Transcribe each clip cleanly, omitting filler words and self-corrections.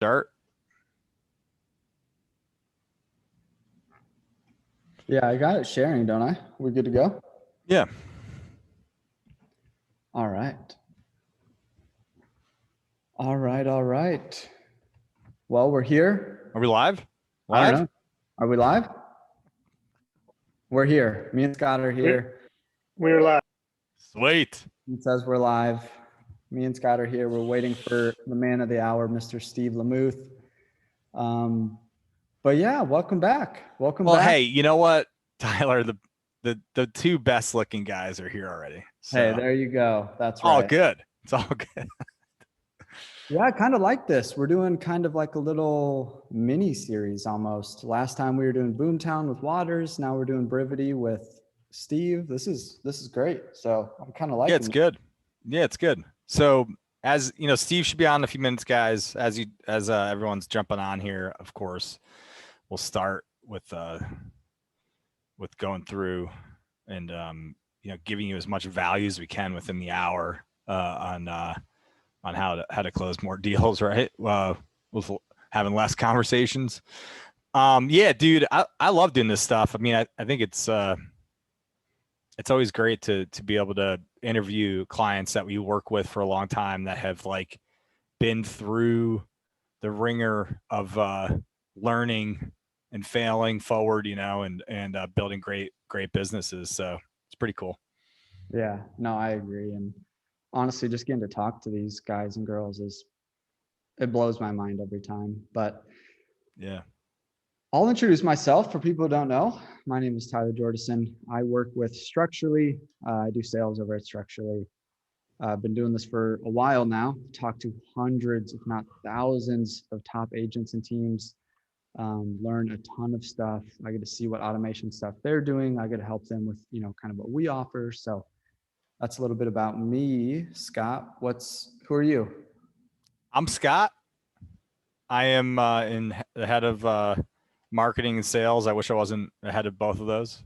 start? Yeah, I got it sharing, don't I? We're good to go? Yeah. All right. All right. All right. Well, we're here. Are we live? I don't know. Are we live? We're here. Me and Scott are here. We're live. Sweet. It says we're live. Me and Scott are here. We're waiting for the man of the hour, Mr. Steve LaMothe. But yeah, welcome back. Welcome Well, back. hey, you know what, Tyler? The two best looking guys are here already. So. Hey, there you go. That's right. All good. It's all good. Yeah, I kind of like this. We're doing kind of like a little mini series almost. Last time we were doing Boomtown with Waters. Now we're doing Brivity with Steve. This is great. So I'm kind of liking it. Yeah, it's good. Yeah, it's good. So as you know, Steve should be on in a few minutes, guys. As everyone's jumping on here, of course, we'll start with going through and giving you as much value as we can within the hour on how to close more deals, right? With having less conversations. Yeah, dude, I love doing this stuff. I mean, I think it's always great to be able to interview clients that we work with for a long time that have like been through the ringer of learning and failing forward, and building great businesses. So it's pretty cool. Yeah, no, I agree. And honestly, just getting to talk to these guys and girls it blows my mind every time. But yeah, I'll introduce myself for people who don't know. My name is Tyler Jordison. I work with Structurally. I do sales over at Structurally. I've been doing this for a while now. Talked to hundreds, if not thousands, of top agents and teams. Learn a ton of stuff. I get to see what automation stuff they're doing. I get to help them with, kind of what we offer. So that's a little bit about me. Scott, who are you? I'm Scott. I am in the head of marketing and sales. I wish I wasn't ahead of both of those,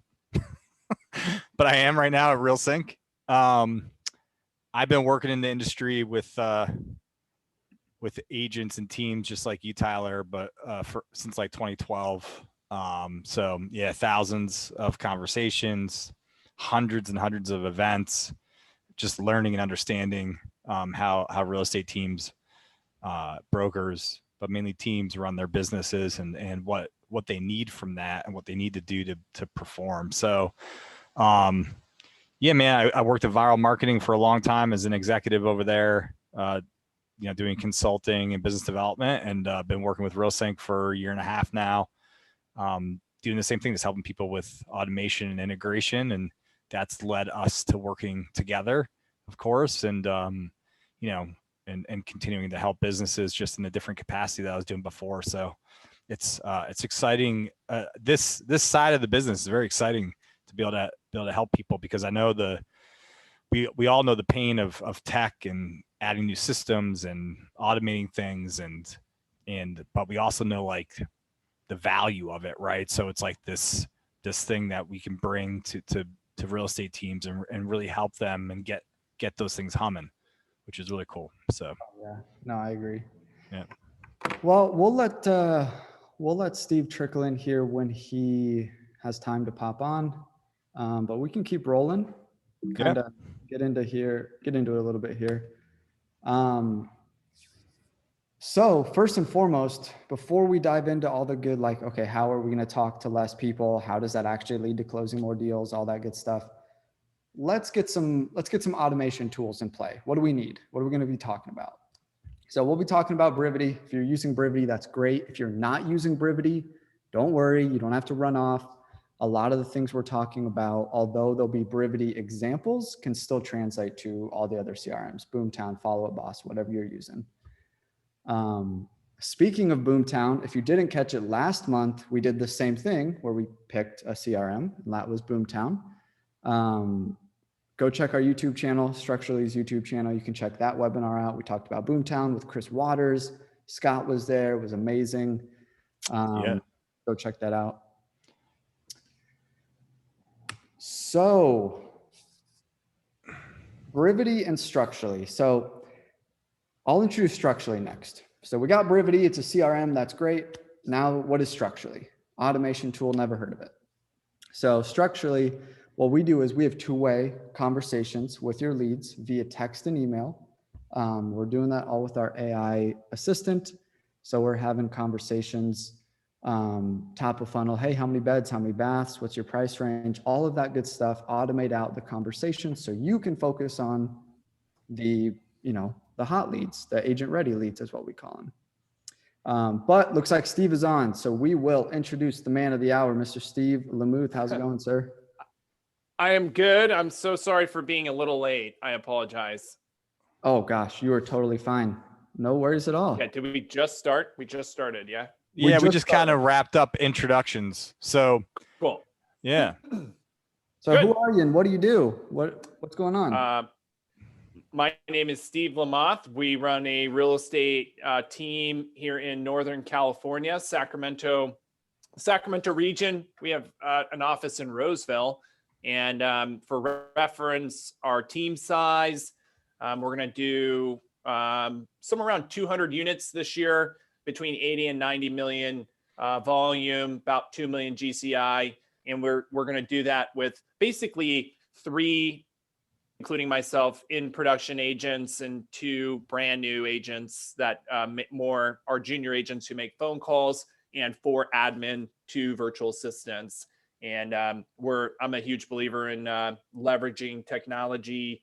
but I am right now at RealSync. I've been working in the industry with agents and teams just like you, Tyler, but since like 2012. So yeah, thousands of conversations, hundreds and hundreds of events, just learning and understanding how real estate teams, brokers, but mainly teams run their businesses and what they need from that and what they need to do to perform. So yeah, man, I worked at Viral Marketing for a long time as an executive over there, doing consulting and business development, and been working with RealSync for a year and a half now, doing the same thing, just helping people with automation and integration. And that's led us to working together, of course, and and continuing to help businesses just in a different capacity that I was doing before. So it's exciting. This side of the business is very exciting to be able to help people, because I know we all know the pain of tech and adding new systems and automating things, but we also know like the value of it, right? So it's like this thing that we can bring to real estate teams and really help them and get those things humming, which is really cool. So yeah, no, I agree. Yeah. Well, we'll let Steve trickle in here when he has time to pop on, but we can keep rolling. Kind of get into it a little bit here. So first and foremost, before we dive into all the good, like, okay, how are we going to talk to less people? How does that actually lead to closing more deals? All that good stuff. Let's get some automation tools in play. What do we need? What are we going to be talking about? So we'll be talking about Brivity. If you're using Brivity, that's great. If you're not using Brivity, don't worry. You don't have to run off. A lot of the things we're talking about, although there'll be Brivity examples, can still translate to all the other CRMs, Boomtown, Follow Up Boss, whatever you're using. Speaking of Boomtown, if you didn't catch it last month, we did the same thing where we picked a CRM, and that was Boomtown. Go check our YouTube channel, Structurally's YouTube channel. You can check that webinar out. We talked about Boomtown with Chris Waters. Scott was there. It was amazing. Go check that out. So Brivity and Structurally. So I'll introduce Structurally next. So we got Brivity. It's a CRM. That's great. Now, what is Structurally? Automation tool, never heard of it. So Structurally, what we do is we have two-way conversations with your leads via text and email. We're doing that all with our AI assistant. So we're having conversations, top of funnel. Hey, how many beds, how many baths, what's your price range? All of that good stuff, automate out the conversation so you can focus on the hot leads, the agent ready leads is what we call them. But looks like Steve is on. So we will introduce the man of the hour, Mr. Steve LaMothe. How's it going, sir? I am good. I'm so sorry for being a little late. I apologize. Oh gosh, you are totally fine. No worries at all. Yeah, did we just start? We just started, yeah? Yeah, we just kind of wrapped up introductions. So cool. Yeah. So good. Who are you and what do you do? What's going on? My name is Steve LaMothe. We run a real estate team here in Northern California, Sacramento region. We have an office in Roseville. And for reference, our team size, we're going to do somewhere around 200 units this year, between 80 and 90 million volume, about 2 million GCI. And we're going to do that with basically 3, including myself, in production agents and 2 brand new agents that are junior agents who make phone calls, and 4 admin, 2 virtual assistants. And I'm a huge believer in leveraging technology.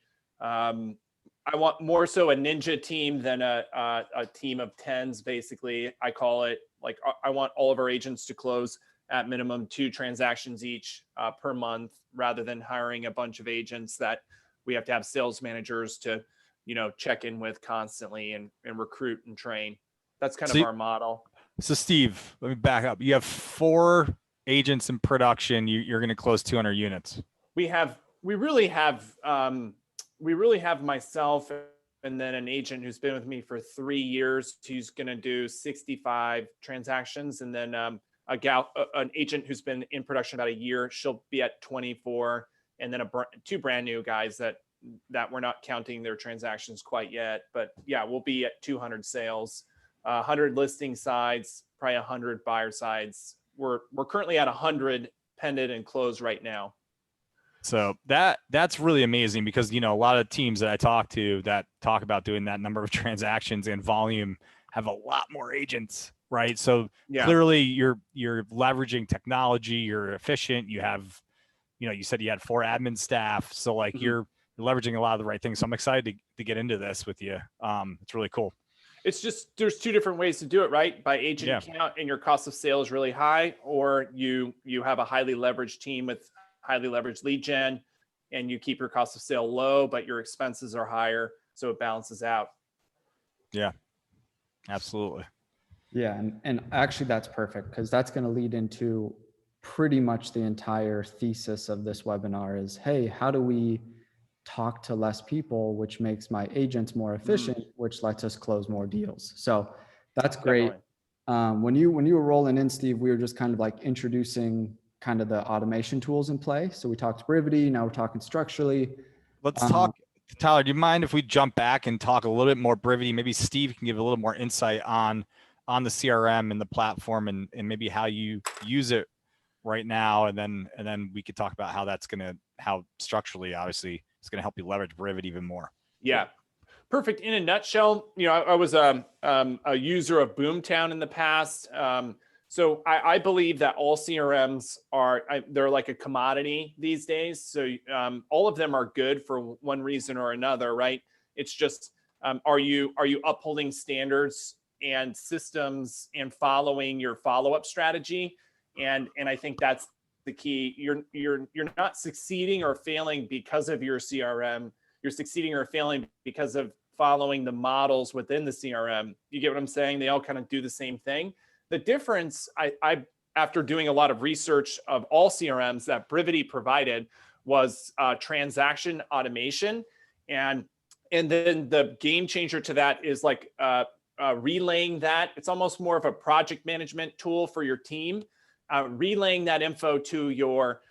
I want more so a ninja team than a team of 10s, basically. I call it, like, I want all of our agents to close at minimum 2 transactions each per month, rather than hiring a bunch of agents that we have to have sales managers to, check in with constantly and recruit and train. That's kind of our model. So Steve, let me back up. You have 4 agents in production. You're going to close 200 units. We really have myself and then an agent who's been with me for 3 years, who's going to do 65 transactions. And then an agent who's been in production about a year, she'll be at 24. And then 2 brand new guys that we're not counting their transactions quite yet. But yeah, we'll be at 200 sales, 100 listing sides, probably 100 buyer sides. We're currently at 100 pended and closed right now. So that's really amazing, because a lot of teams that I talk to that talk about doing that number of transactions and volume have a lot more agents, right? So clearly you're leveraging technology, you're efficient, you have, you said you had 4 admin staff, so like you're leveraging a lot of the right things. So I'm excited to get into this with you. It's really cool. It's just, there's 2 different ways to do it, right? By agent count, and your cost of sale is really high, or you have a highly leveraged team with highly leveraged lead gen, and you keep your cost of sale low, but your expenses are higher, so it balances out. Yeah, absolutely. Yeah, and actually that's perfect, because that's going to lead into pretty much the entire thesis of this webinar is, hey, how do we talk to less people, which makes my agents more efficient, which lets us close more deals. So that's great. When you were rolling in, Steve, we were just kind of like introducing kind of the automation tools in play. So we talked Brivity, now we're talking Structurally. Let's talk, Tyler, do you mind if we jump back and talk a little bit more Brivity? Maybe Steve can give a little more insight on the CRM and the platform, and maybe how you use it right now. And then we could talk about how Structurally, obviously, it's going to help you leverage Brivity even more. Yeah. Perfect. In a nutshell, I was a user of Boomtown in the past. So I believe that all CRMs they're like a commodity these days. So all of them are good for one reason or another, right? It's just, are you upholding standards and systems and following your follow-up strategy? And I think that's the key. You're not succeeding or failing because of your CRM. You're succeeding or failing because of following the models within the CRM. You get what I'm saying? They all kind of do the same thing. The difference, I after doing a lot of research of all CRMs that Brivity provided, was transaction automation. And then the game changer to that is like relaying that. It's almost more of a project management tool for your team. Relaying that info to your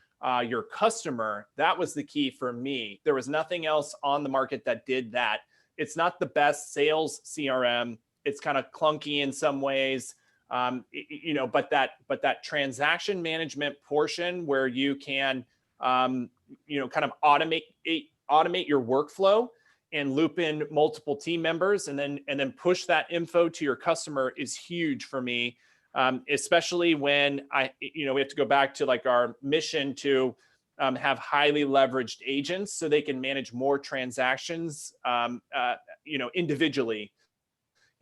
customer, that was the key for me. There was nothing else on the market that did that. It's not the best sales CRM. it's kind of clunky in some ways. But that transaction management portion where you can, kind of automate your workflow and loop in multiple team members and then push that info to your customer is huge for me. Especially when we have to go back to like our mission to have highly leveraged agents so they can manage more transactions, individually.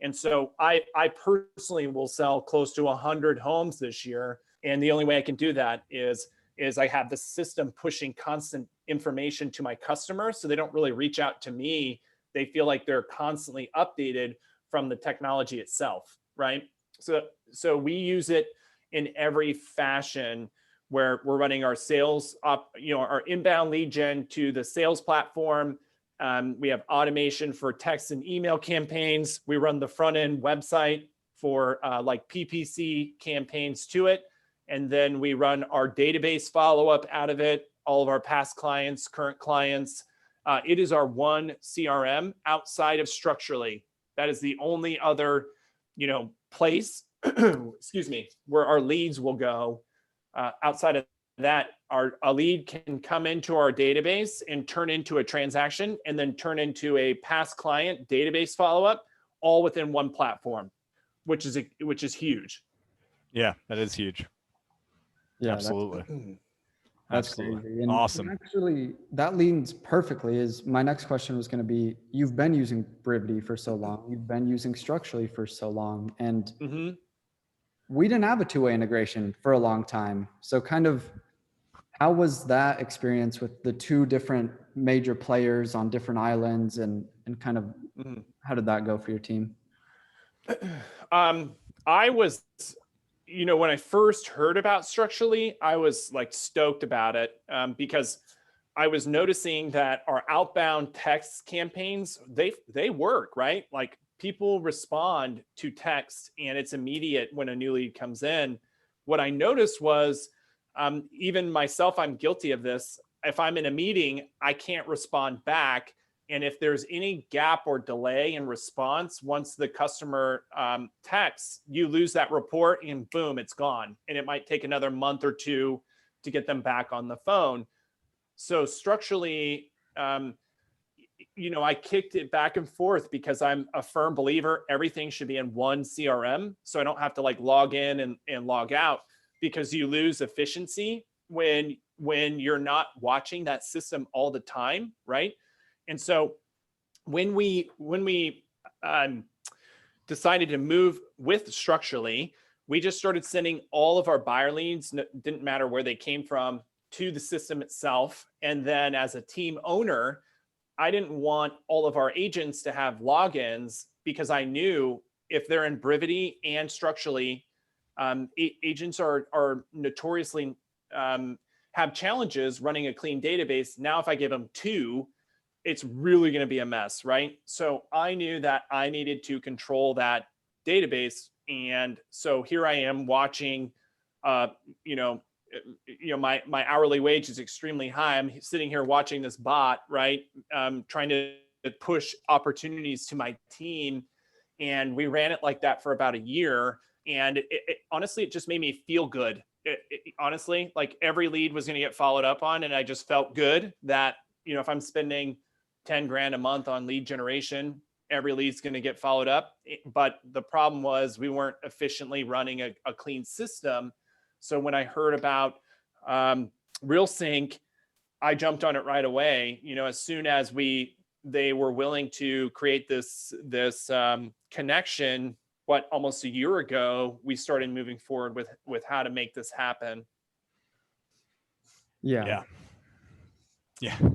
And so I personally will sell close to 100 homes this year. And the only way I can do that is I have the system pushing constant information to my customers so they don't really reach out to me. They feel like they're constantly updated from the technology itself, right? So we use it in every fashion where we're running our sales up, our inbound lead gen to the sales platform. We have automation for text and email campaigns. We run the front end website for like PPC campaigns to it. And then we run our database follow-up out of it, all of our past clients, current clients. It is our one CRM outside of Structurally. That is the only other, place, excuse me, where our leads will go. Outside of that, a lead can come into our database and turn into a transaction and then turn into a past client database follow-up, all within one platform, which is huge. Yeah, that is huge. Yeah, Absolutely. That's Absolutely. crazy. And Awesome. actually, that leads perfectly. Is my next question was going to be: you've been using Brivity for so long, you've been using Structurally for so long, and we didn't have a two-way integration for a long time. So, kind of, how was that experience with the two different major players on different islands, and kind of how did that go for your team? I was, when I first heard about Structurally, I was like stoked about it because I was noticing that our outbound text campaigns, they work, right? Like people respond to text and it's immediate when a new lead comes in. What I noticed was, even myself, I'm guilty of this. If I'm in a meeting, I can't respond back. And if there's any gap or delay in response, once the customer texts, you lose that report and boom, it's gone. And it might take another month or two to get them back on the phone. So Structurally, I kicked it back and forth because I'm a firm believer everything should be in one CRM. So I don't have to like log in and log out, because you lose efficiency when you're not watching that system all the time, right? And so when we decided to move with Structurally, we just started sending all of our buyer leads, didn't matter where they came from, to the system itself. And then as a team owner, I didn't want all of our agents to have logins, because I knew if they're in Brivity and Structurally, agents are notoriously have challenges running a clean database. Now, if I give them two, it's really going to be a mess, right? So I knew that I needed to control that database. And so here I am watching, my hourly wage is extremely high. I'm sitting here watching this bot, right? Trying to push opportunities to my team. And we ran it like that for about a year. And honestly, it just made me feel good. Honestly, like every lead was going to get followed up on. And I just felt good that, if I'm spending 10 grand a month on lead generation, every lead's going to get followed up. But the problem was we weren't efficiently running a clean system. So when I heard about RealSync, I jumped on it right away. As soon as they were willing to create this connection, almost a year ago, we started moving forward with how to make this happen. Yeah.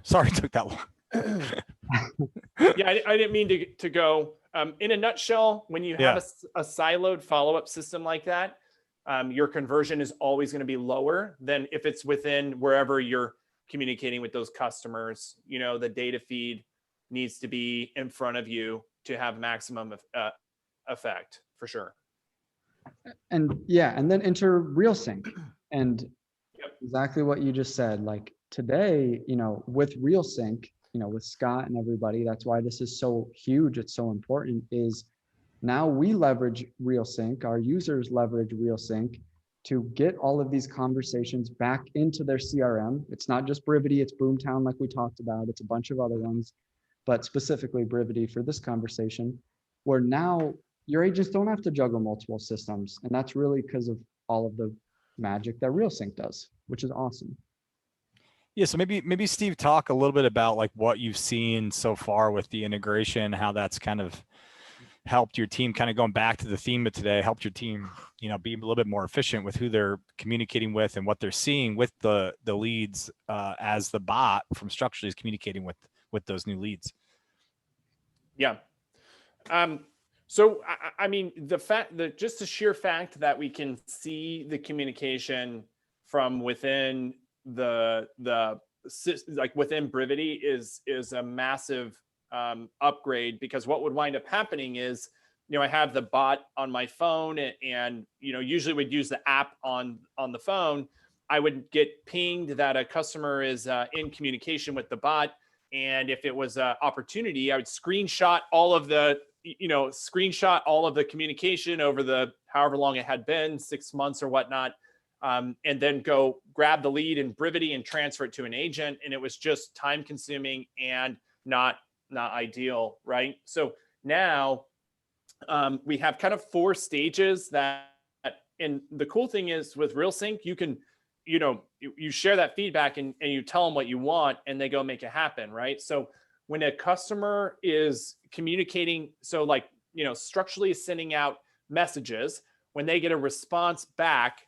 Sorry it took that long. Yeah, I didn't mean to go. In a nutshell, when you have a siloed follow-up system like that, your conversion is always going to be lower than if it's within wherever you're communicating with those customers. The data feed needs to be in front of you to have maximum effect, for sure. And then enter RealSync, and exactly what you just said. Like today, with RealSync, with Scott and everybody, that's why this is so huge. It's so important. Is Now we leverage RealSync, our users leverage RealSync to get all of these conversations back into their CRM. It's not just Brivity, it's Boomtown like we talked about, it's a bunch of other ones, but specifically Brivity for this conversation, where now your agents don't have to juggle multiple systems. And that's really because of all of the magic that RealSync does, which is awesome. Yeah, so maybe Steve, talk a little bit about like what you've seen so far with the integration, how that's kind of helped your team, kind of going back to the theme of today, helped your team, you know, be a little bit more efficient with who they're communicating with and what they're seeing with the leads as the bot from Structurally is communicating with those new leads. Yeah. So I mean, the fact that just the sheer fact that we can see the communication from within like within Brivity is a massive upgrade, because what would wind up happening is, you know, I have the bot on my phone and you know, usually we'd use the app on the phone. I would get pinged that a customer is in communication with the bot. And if it was an opportunity, I would screenshot all of the communication over the however long it had been, 6 months or whatnot, and then go grab the lead in Brivity and transfer it to an agent. And it was just time consuming and not ideal, right? So now we have kind of 4 stages that, and the cool thing is with RealSync, you can, you know, you share that feedback and you tell them what you want and they go make it happen, right? So when a customer is communicating, so like, you know, Structurally sending out messages, when they get a response back,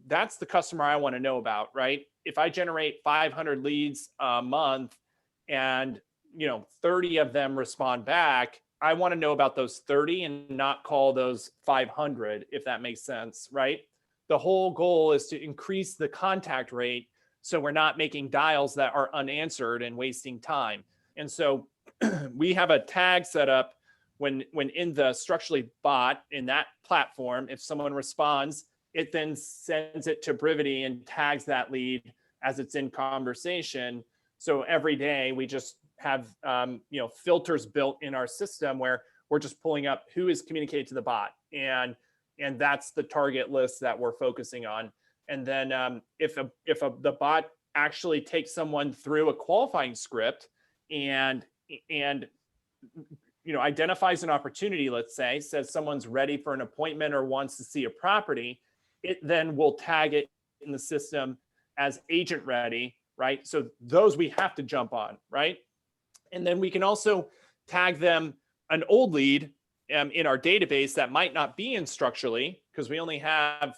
that's the customer I want to know about, right? If I generate 500 leads a month and, you know, 30 of them respond back, I want to know about those 30 and not call those 500, if that makes sense, right? The whole goal is to increase the contact rate so we're not making dials that are unanswered and wasting time. And so we have a tag set up when in the Structurally bot in that platform, if someone responds, it then sends it to Brivity and tags that lead as it's in conversation. So every day we just have you know, filters built in our system where we're just pulling up who is communicated to the bot, and that's the target list that we're focusing on. And then if the bot actually takes someone through a qualifying script and you know, identifies an opportunity, let's say, says someone's ready for an appointment or wants to see a property, it then will tag it in the system as agent ready, right? So those we have to jump on, right? And then we can also tag them an old lead in our database that might not be in Structurally, because we only have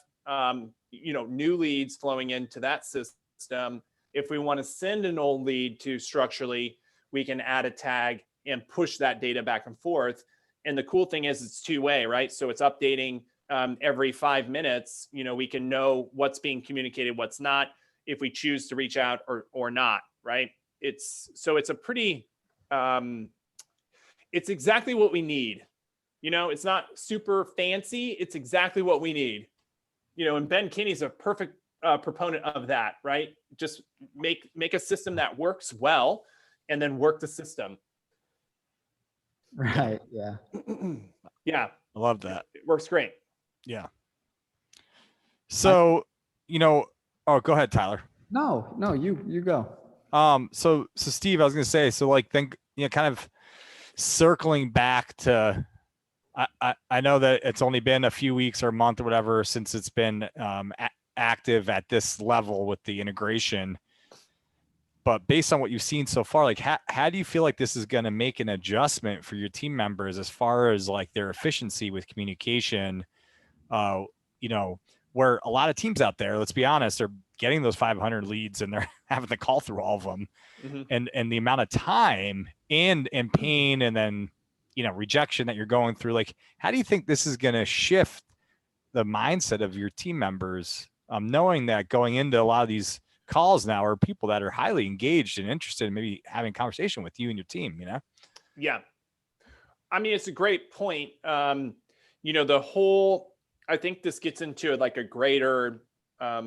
you know, new leads flowing into that system. If we want to send an old lead to Structurally, we can add a tag and push that data back and forth. And the cool thing is it's 2-way, right? So it's updating every 5 minutes. You know, we can know what's being communicated, what's not, if we choose to reach out or not, right? It's a pretty it's exactly what we need. You know, it's not super fancy. It's exactly what we need. You know, and Ben Kinney's a perfect proponent of that, right? Just make a system that works well, and then work the system. Right. Yeah. Yeah. I love that. It works great. Yeah. So, you know, oh, go ahead, Tyler. No, you go. So Steve, I was going to say, so like, think, you know, kind of circling back to, I know that it's only been a few weeks or a month or whatever since it's been active at this level with the integration. But based on what you've seen so far, like how do you feel like this is going to make an adjustment for your team members as far as like their efficiency with communication? You know, where a lot of teams out there, let's be honest, are getting those 500 leads and they're having to call through all of them, and the amount of time and pain and then, you know, rejection that you're going through. Like, how do you think this is going to shift the mindset of your team members, knowing that going into a lot of these calls now are people that are highly engaged and interested in maybe having a conversation with you and your team, you know? Yeah. I mean, it's a great point. You know, I think this gets into like a greater, a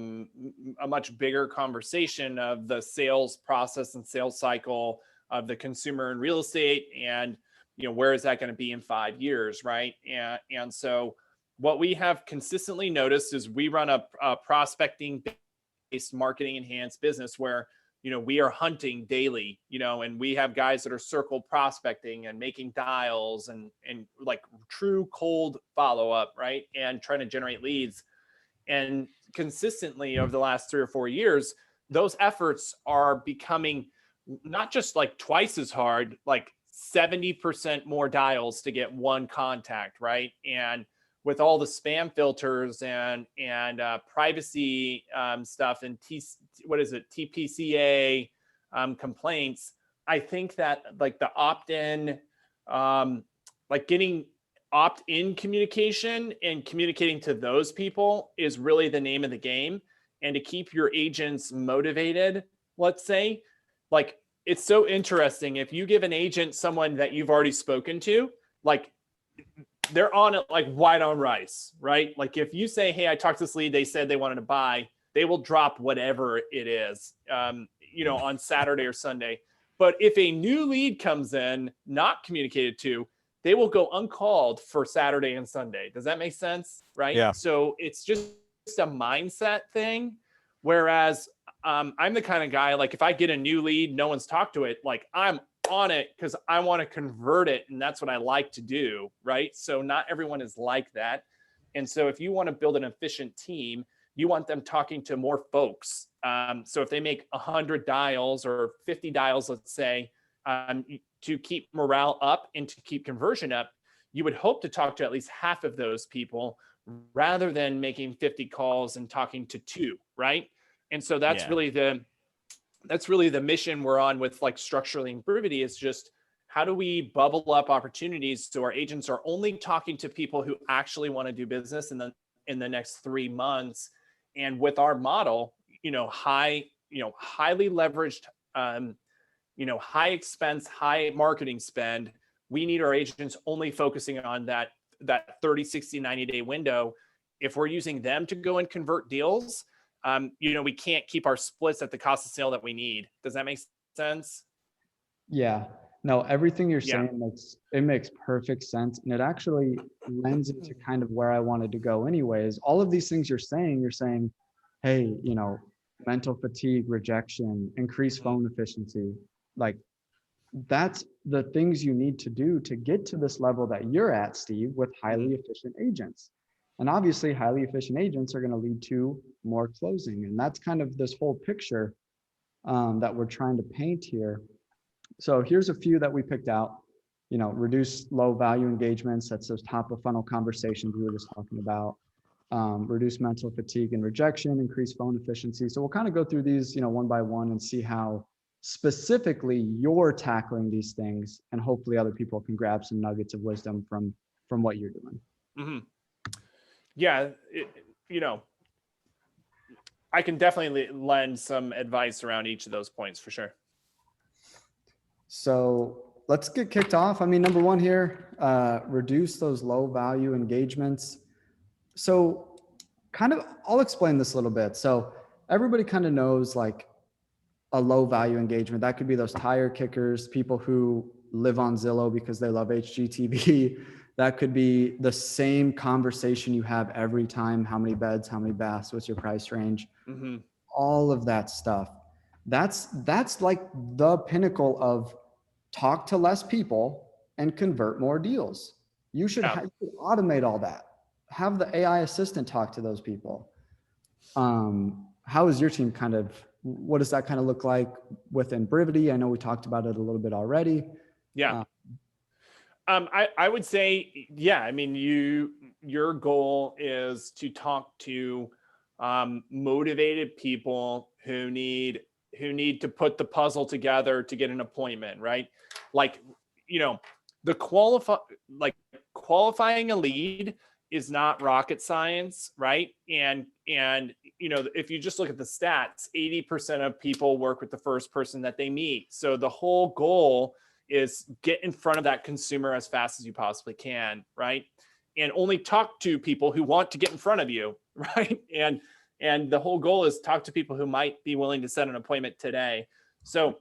much bigger conversation of the sales process and sales cycle of the consumer in real estate. And where is that going to be in 5 years, right? And so what we have consistently noticed is we run a prospecting based marketing enhanced business where we are hunting daily, and we have guys that are circle prospecting and making dials and like true cold follow-up, right? And trying to generate leads. And consistently over the last 3 or 4 years, those efforts are becoming not just like twice as hard, like 70% more dials to get one contact, right? And with all the spam filters and privacy stuff and TPCA complaints, I think that like the opt-in, like getting opt-in communication and communicating to those people is really the name of the game. And to keep your agents motivated, let's say, like it's so interesting. If you give an agent someone that you've already spoken to, like they're on it like white on rice, right? Like if you say, hey, I talked to this lead, they said they wanted to buy, they will drop whatever it is, on Saturday or Sunday. But if a new lead comes in, not communicated to, they will go uncalled for Saturday and Sunday. Does that make sense? Right? Yeah. So it's just a mindset thing. Whereas I'm the kind of guy, like if I get a new lead, no one's talked to it, like I'm on it because I want to convert it. And that's what I like to do. Right. So not everyone is like that. And so if you want to build an efficient team, you want them talking to more folks. So if they make 100 dials or 50 dials, let's say, to keep morale up and to keep conversion up, you would hope to talk to at least half of those people rather than making 50 calls and talking to 2, right? And so that's really the mission we're on with like structurally Brivity, is just how do we bubble up opportunities so our agents are only talking to people who actually want to do business in the next 3 months. And with our model, highly leveraged, high expense, high marketing spend, we need our agents only focusing on that 30, 60, 90-day window. If we're using them to go and convert deals, we can't keep our splits at the cost of sale that we need. Does that make sense? Yeah. No, everything you're saying makes perfect sense. And it actually lends into kind of where I wanted to go anyways. All of these things you're saying, hey, mental fatigue, rejection, increased phone efficiency, like that's the things you need to do to get to this level that you're at, Steve, with highly efficient agents. And obviously highly efficient agents are going to lead to more closing. And that's kind of this whole picture that we're trying to paint here. So here's a few that we picked out. Reduce low value engagements. That's those top of funnel conversations we were just talking about. Reduce mental fatigue and rejection, increase phone efficiency. So we'll kind of go through these, one by one and see how specifically you're tackling these things, and hopefully other people can grab some nuggets of wisdom from what you're doing. Mm-hmm. Yeah. I can definitely lend some advice around each of those points for sure. So let's get kicked off. I mean, number one here, reduce those low value engagements. So I'll explain this a little bit. So everybody kind of knows like a low value engagement. That could be those tire kickers, people who live on Zillow because they love HGTV. That could be the same conversation you have every time. How many beds, how many baths, what's your price range? Mm-hmm. All of that stuff. That's like the pinnacle of talk to less people and convert more deals. You should automate all that. Have the AI assistant talk to those people. How is your team what does that kind of look like within Brivity? I know we talked about it a little bit already. Yeah. I would say, I mean, your goal is to talk to motivated people who need to put the puzzle together to get an appointment, right? Like, qualifying a lead is not rocket science, right? And if you just look at the stats, 80% of people work with the first person that they meet. So the whole goal is get in front of that consumer as fast as you possibly can, right? And only talk to people who want to get in front of you, right? And the whole goal is talk to people who might be willing to set an appointment today. So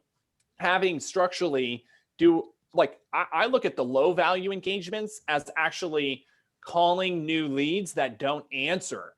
having structurally do like I look at the low value engagements as actually calling new leads that don't answer,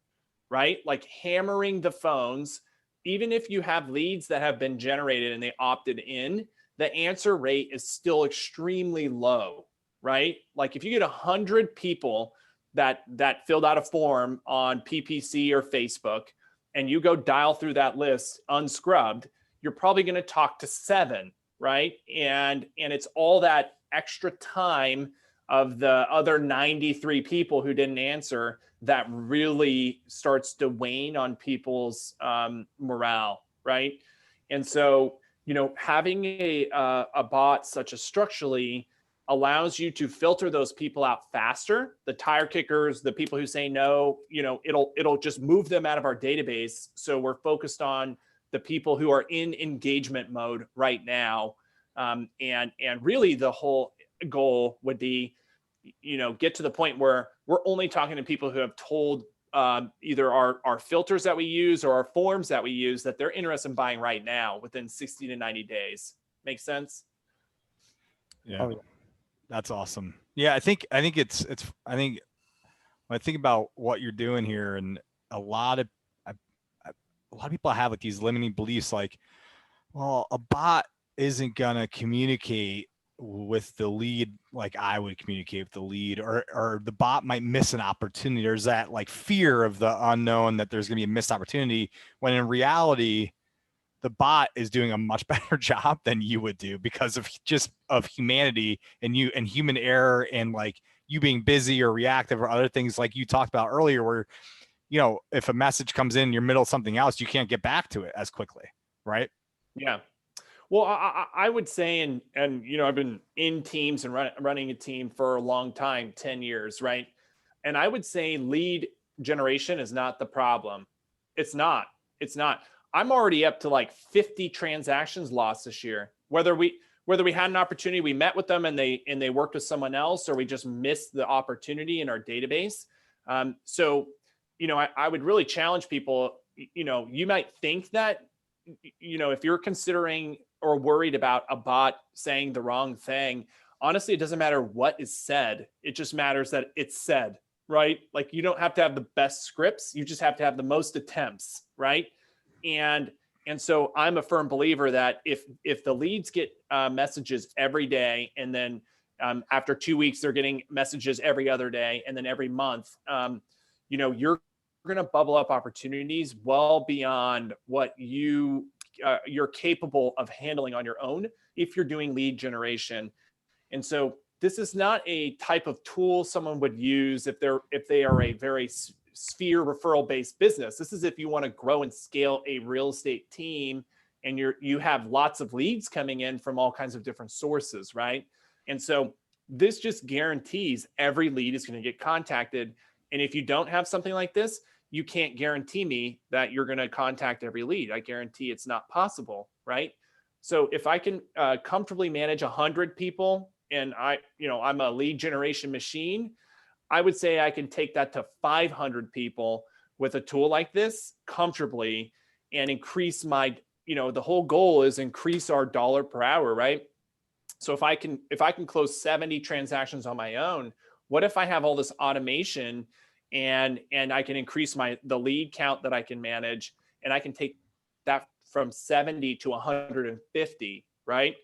right? Like hammering the phones. Even if you have leads that have been generated and they opted in, the answer rate is still extremely low, right? Like if you get 100 people that filled out a form on PPC or Facebook, and you go dial through that list unscrubbed, you're probably going to talk to 7, right? And it's all that extra time of the other 93 people who didn't answer that really starts to wane on people's morale, right? And so, having a bot such as Structurally allows you to filter those people out faster. The tire kickers, the people who say no, it'll just move them out of our database. So we're focused on the people who are in engagement mode right now. And really the whole goal would be, get to the point where we're only talking to people who have told either our filters that we use or our forms that we use that they're interested in buying right now within 60 to 90 days. Make sense? Yeah. That's awesome. Yeah. I think when I think about what you're doing here, and a lot of people have like these limiting beliefs, like, well, a bot isn't gonna communicate with the lead like I would communicate with the lead, or the bot might miss an opportunity. There's that like fear of the unknown, that there's gonna be a missed opportunity, when in reality, the bot is doing a much better job than you would do because of humanity and human error, and like you being busy or reactive or other things like you talked about earlier, where, if a message comes in your middle of something else, you can't get back to it as quickly. Right. Yeah. Well, I would say, and I've been in teams and running a team for a long time, 10 years, right? And I would say lead generation is not the problem. It's not. I'm already up to like 50 transactions lost this year. Whether we had an opportunity, we met with them and they worked with someone else, or we just missed the opportunity in our database. So, I would really challenge people. You might think that, if you're considering or worried about a bot saying the wrong thing, honestly, it doesn't matter what is said. It just matters that it's said, right? Like you don't have to have the best scripts. You just have to have the most attempts, right? And so I'm a firm believer that if the leads get messages every day, and then after 2 weeks they're getting messages every other day, and then every month, you're going to bubble up opportunities well beyond what you're capable of handling on your own if you're doing lead generation. And so this is not a type of tool someone would use if they are a very sphere referral based business. This is if you want to grow and scale a real estate team, and you have lots of leads coming in from all kinds of different sources, right? And so this just guarantees every lead is going to get contacted. And if you don't have something like this, you can't guarantee me that you're going to contact every lead. I guarantee it's not possible, right? So if I can comfortably manage 100 people, and I'm a lead generation machine, I would say I can take that to 500 people with a tool like this comfortably, and increase my, the whole goal is increase our dollar per hour, right? So if I can close 70 transactions on my own, what if I have all this automation and I can increase the lead count that I can manage, and I can take that from 70 to 150, right?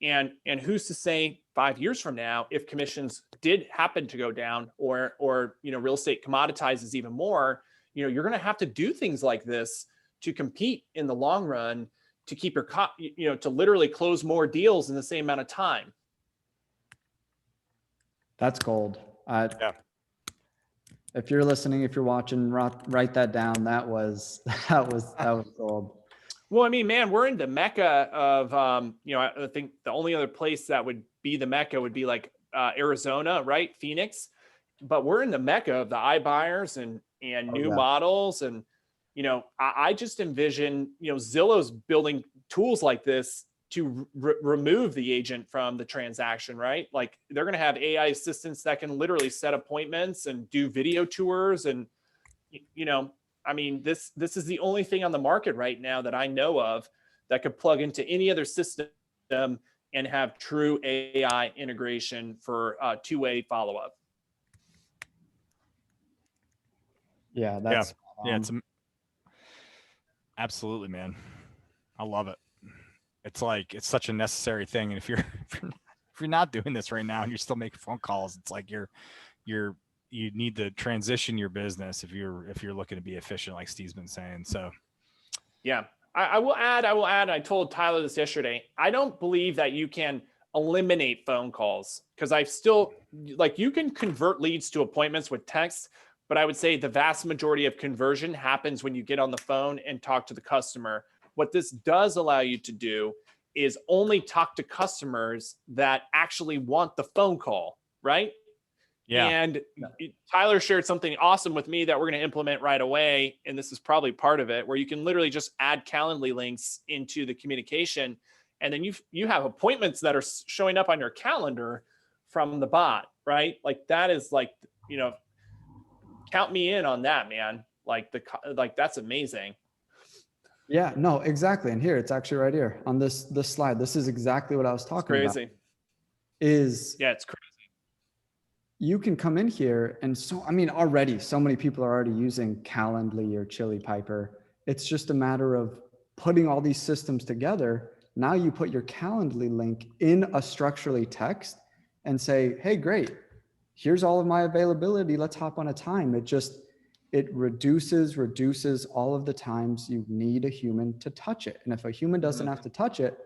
And who's to say 5 years from now, if commissions did happen to go down, or real estate commoditizes even more, you're going to have to do things like this to compete in the long run, to keep your to literally close more deals in the same amount of time. That's gold. Yeah. If you're listening, if you're watching, write that down. That was gold. Well, I mean, man, we're in the mecca of, I think the only other place that would be the mecca would be like Arizona, right? Phoenix. But we're in the mecca of the iBuyers and new models. And, I just envision, Zillow's building tools like this to remove the agent from the transaction, right? Like they're going to have AI assistants that can literally set appointments and do video tours. And, I mean, this is the only thing on the market right now that I know of that could plug into any other system and have true AI integration for two-way follow-up. Yeah, that's it's absolutely, man. I love it. It's like, it's such a necessary thing. And if you're not doing this right now and you're still making phone calls, it's like you need to transition your business if you're looking to be efficient, like Steve's been saying. So yeah, I will add, I told Tyler this yesterday. I don't believe that you can eliminate phone calls, because I've still, like, you can convert leads to appointments with text, but I would say the vast majority of conversion happens when you get on the phone and talk to the customer. What this does allow you to do is only talk to customers that actually want the phone call, right? yeah. And Tyler shared something awesome with me that we're going to implement right away. And this is probably part of it, where you can literally just add Calendly links into the communication. And then you have appointments that are showing up on your calendar from the bot, right? Like, that is like, count me in on that, man. Like that's amazing. Yeah, no, exactly. And here, it's actually right here on this slide. This is exactly what I was talking about. Crazy. Yeah, it's crazy. You can come in here and already so many people are already using Calendly or Chili Piper. It's just a matter of putting all these systems together. Now you put your Calendly link in a structurally text and say, hey, great, here's all of my availability. Let's hop on a time. It reduces all of the times you need a human to touch it. And if a human doesn't have to touch it,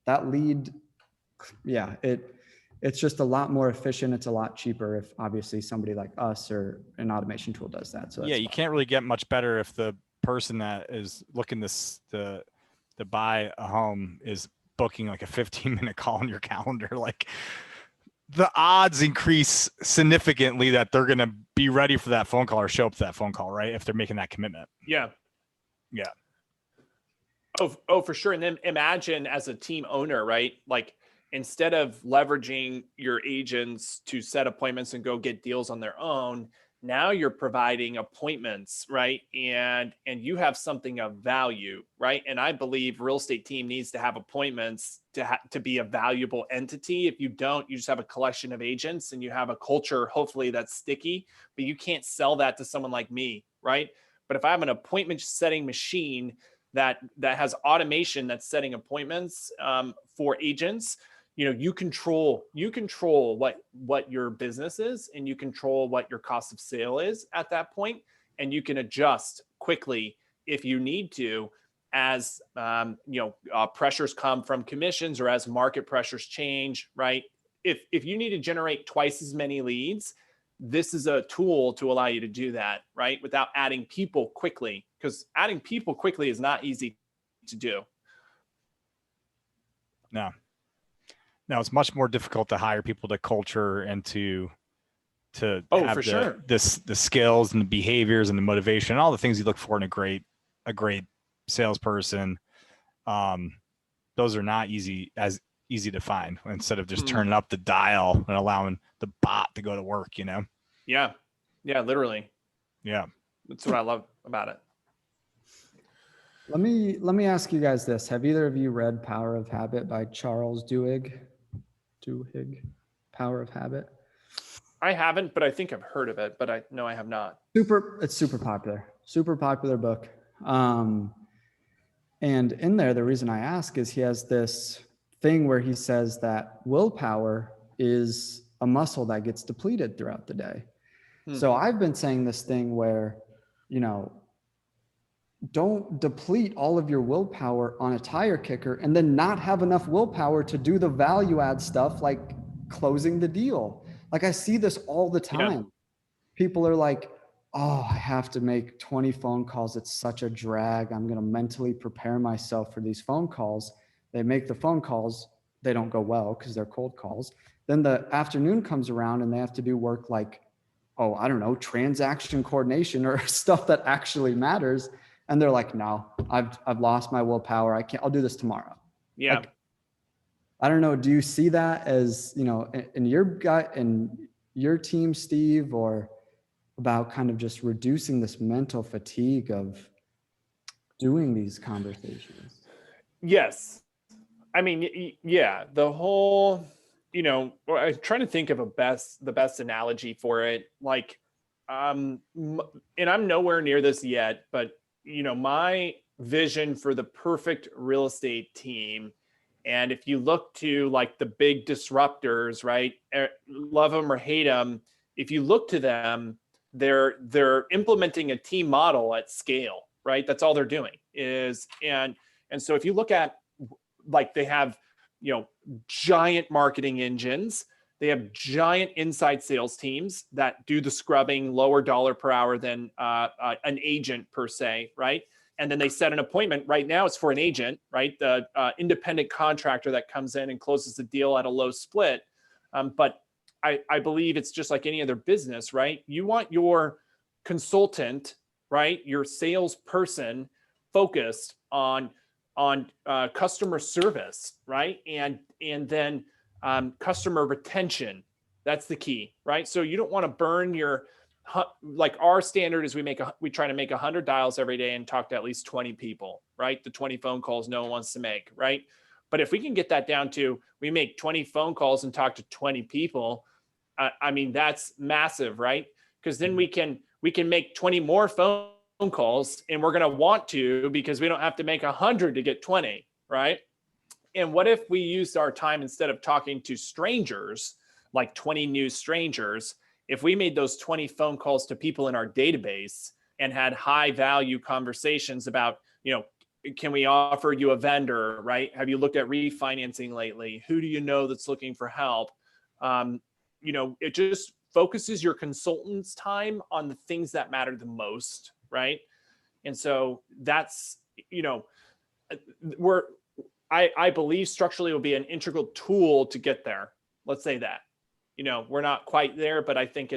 that lead, it's just a lot more efficient. It's a lot cheaper if obviously somebody like us or an automation tool does that. So yeah, you can't really get much better if the person that is looking to buy a home is booking like a 15-minute call on your calendar. Like, the odds increase significantly that they're going to be ready for that phone call or show up to that phone call, right? If they're making that commitment. Yeah. Yeah. Oh, for sure. And then imagine as a team owner, right? Like, instead of leveraging your agents to set appointments and go get deals on their own, now you're providing appointments, right? And you have something of value, right? And I believe real estate team needs to have appointments to be a valuable entity. If you don't, you just have a collection of agents and you have a culture, hopefully, that's sticky, but you can't sell that to someone like me, right? But if I have an appointment setting machine that has automation that's setting appointments for agents, you control what your business is, and you control what your cost of sale is at that point, and you can adjust quickly if you need to, as pressures come from commissions or as market pressures change, right? If you need to generate twice as many leads, this is a tool to allow you to do that, right? Without adding people quickly, because adding people quickly is not easy to do. No, it's much more difficult to hire people to culture and to have the skills and the behaviors and the motivation and all the things you look for in a great salesperson. Those are not easy to find, instead of just turning up the dial and allowing the bot to go to work, Yeah, literally. Yeah. That's what I love about it. Let me ask you guys this. Have either of you read Power of Habit by Charles Duhigg? Power of Habit? I haven't, but I think I've heard of it, but I have not. It's super popular book. And in there, the reason I ask is he has this thing where he says that willpower is a muscle that gets depleted throughout the day. So I've been saying this thing where, don't deplete all of your willpower on a tire kicker and then not have enough willpower to do the value add stuff like closing the deal. Like, I see this all the time. Yeah. People are like, oh, I have to make 20 phone calls. It's such a drag. I'm going to mentally prepare myself for these phone calls. They make the phone calls. They don't go well because they're cold calls. Then the afternoon comes around and they have to do work like, I don't know, transaction coordination or stuff that actually matters. And they're like, no, I've lost my willpower. I'll do this tomorrow. Yeah. Like, I don't know. Do you see that as, in your gut and your team, Steve, or about kind of just reducing this mental fatigue of doing these conversations? Yes. I mean, yeah, the whole, I'm trying to think of the best analogy for it. Like, and I'm nowhere near this yet, but my vision for the perfect real estate team. And if you look to like the big disruptors, right? Love them or hate them. If you look to them, they're implementing a team model at scale, right? That's all they're doing is, and so if you look at, like, they have, giant marketing engines. They have giant inside sales teams that do the scrubbing, lower dollar per hour than an agent per se, right? And then they set an appointment. Right now, it's for an agent, right? The independent contractor that comes in and closes the deal at a low split. But I believe it's just like any other business, right? You want your consultant, right? Your salesperson focused on customer service, right? And then customer retention. That's the key, right? So you don't want to burn your, like, our standard is we try to make 100 dials every day and talk to at least 20 people, right? The 20 phone calls no one wants to make, right? But if we can get that down to, we make 20 phone calls and talk to 20 people, I mean, that's massive, right? Because then we can make 20 more phone calls, and we're going to want to, because we don't have to make 100 to get 20, right? And what if we used our time, instead of talking to strangers, like 20 new strangers, if we made those 20 phone calls to people in our database and had high value conversations about, can we offer you a vendor, right? Have you looked at refinancing lately? Who do you know that's looking for help? It just focuses your consultant's time on the things that matter the most, right? And so that's, I believe structurally will be an integral tool to get there. Let's say that. We're not quite there, but I think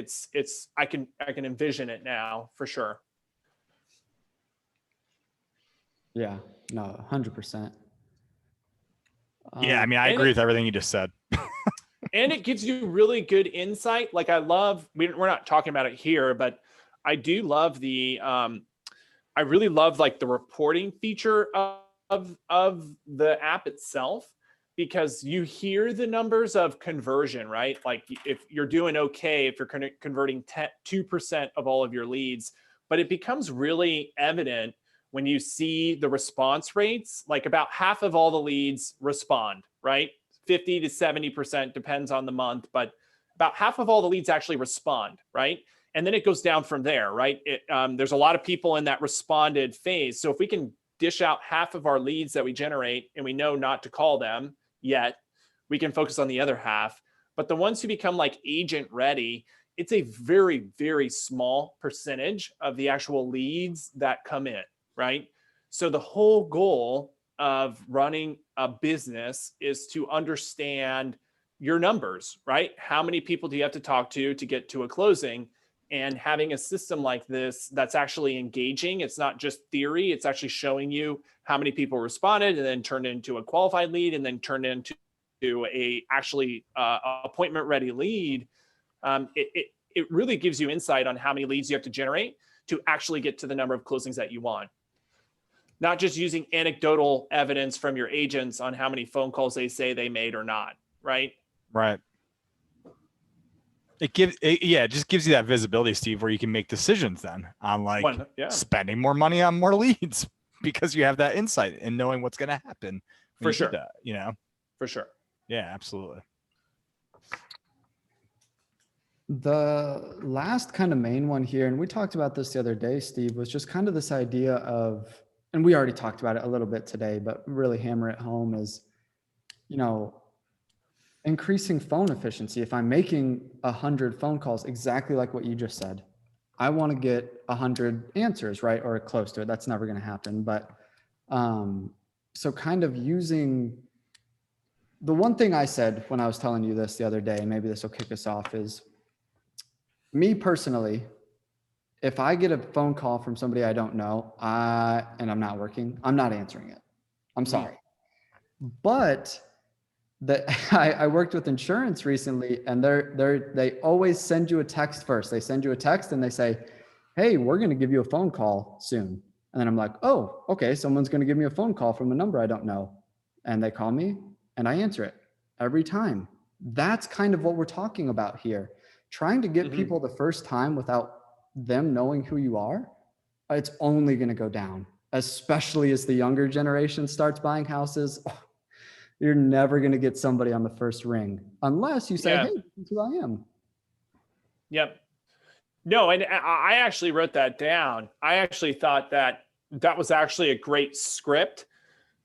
I can envision it now for sure. Yeah, no, 100%. Yeah, I mean, I agree with everything you just said. And it gives you really good insight. Like, I love, we're not talking about it here, but I do love I really love like the reporting feature of the app itself, because you hear the numbers of conversion, right? Like, if you're doing okay, if you're converting 2% of all of your leads, but it becomes really evident when you see the response rates. Like, about half of all the leads respond, right? 50 to 70% depends on the month, but about half of all the leads actually respond, right? And then it goes down from there, right? There's a lot of people in that responded phase. So if we can dish out half of our leads that we generate and we know not to call them yet, we can focus on the other half. But the ones who become like agent ready, it's a very, very small percentage of the actual leads that come in, right? So the whole goal of running a business is to understand your numbers, right? How many people do you have to talk to get to a closing? And having a system like this that's actually engaging, it's not just theory, it's actually showing you how many people responded and then turned into a qualified lead and then turned into a actually appointment ready lead. It really gives you insight on how many leads you have to generate to actually get to the number of closings that you want. Not just using anecdotal evidence from your agents on how many phone calls they say they made or not, right? Right. It just gives you that visibility, Steve, where you can make decisions then on like spending more money on more leads, because you have that insight and knowing what's going to happen. For sure. For sure. Yeah, absolutely. The last kind of main one here, and we talked about this the other day, Steve, was just kind of this idea of, and we already talked about it a little bit today, but really hammer it home is, increasing phone efficiency. If I'm making 100 phone calls, exactly like what you just said, I want to get 100 answers, right? Or close to it. That's never going to happen. But so kind of using the one thing I said when I was telling you this the other day, and maybe this will kick us off, is me personally, if I get a phone call from somebody I don't know, and I'm not working, I'm not answering it. I'm sorry. But I worked with insurance recently, and they always send you a text first. They send you a text and they say, hey, we're going to give you a phone call soon. And then I'm like, oh, okay, someone's going to give me a phone call from a number I don't know. And they call me And I answer it every time. That's kind of what we're talking about here. Trying to get people the first time without them knowing who you are, it's only going to go down, especially as the younger generation starts buying houses. You're never going to get somebody on the first ring unless you say, Yeah. hey, this is who I am. Yep. No, and I actually wrote that down. I actually thought that that was actually a great script